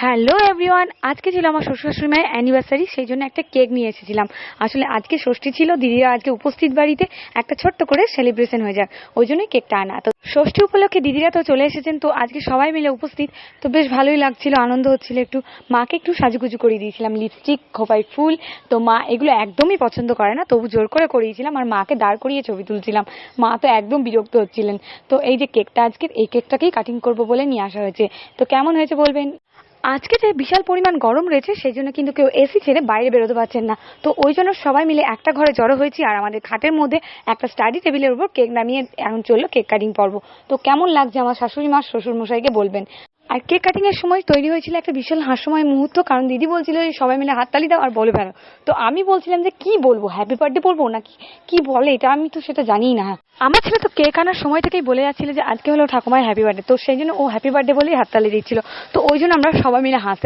Hello everyone, আজকে ছিল আমার শ্বশুর শাশুড়ি মায়ের অ্যানিভার্সারি, সেই জন্য একটা কেক নিয়ে এসেছিলাম। আসলে আজকে ষষ্ঠী ছিল, দিদিরা আজকে উপস্থিত বাড়িতে, একটা ছোট্ট করে সেলিব্রেশন হয়ে যাক, ওই জন্যই কেকটা আনা। তো ষষ্ঠী উপলক্ষে দিদিরা তো চলে এসেছেন, তো আজকে সবাই মিলে উপস্থিত, তো বেশ ভালোই লাগছিল, আনন্দ হচ্ছিল। একটু মাকে একটু সাজুগুজু করে দিয়েছিলাম, লিপস্টিক, খোপায় ফুল। তো মা এগুলো একদমই পছন্দ করে না, তবু জোর করে করিয়েছিলাম, আর মাকে দাঁড় করিয়ে ছবি তুলছিলাম। মা তো একদম বিরক্ত হচ্ছিলেন। তো এই যে কেকটা, আজকে এই কেকটাকেই কাটিং করবো বলে নিয়ে আসা হয়েছে। তো কেমন হয়েছে বলবেন। আজকে যে বিশাল পরিমাণ গরম রয়েছে, সেই জন্য কিন্তু কেউ এসি ছেড়ে বাইরে বেরোতে পারছেন না। তো ওই জন্য সবাই মিলে একটা ঘরে জড়ো হয়েছি, আর আমাদের খাটের মধ্যে একটা স্টাডি টেবিলের উপর কেক নামিয়ে এখন চললো কেক কাটিং পর্ব। তো কেমন লাগছে আমার শাশুড়ি মা শ্বশুর মশাইকে বলবেন। আর কেক কাটিং এর সময় তৈরি হয়েছিল একটা বিশাল হাস্যময় মুহূর্ত, কারণ দিদি বলছিল যে সবাই মিলে হাততালি দাও আর বলে বেড়াও। তো আমি বলছিলাম যে কি বলবো, হ্যাপি বার্থডে বলবো নাকি কি বলে, এটা আমি তো সেটা জানিই না। আমার ছেলে তো কেক আনার সময় থেকেই বলে যাচ্ছিল যে আজকে হলো ঠাকুমার হ্যাপি বার্থডে, তো সেই জন্য ও হ্যাপি বার্থডে বলেই হাততালি দিচ্ছিল। তো ওই জন্য আমরা সবাই মিলে হাসতে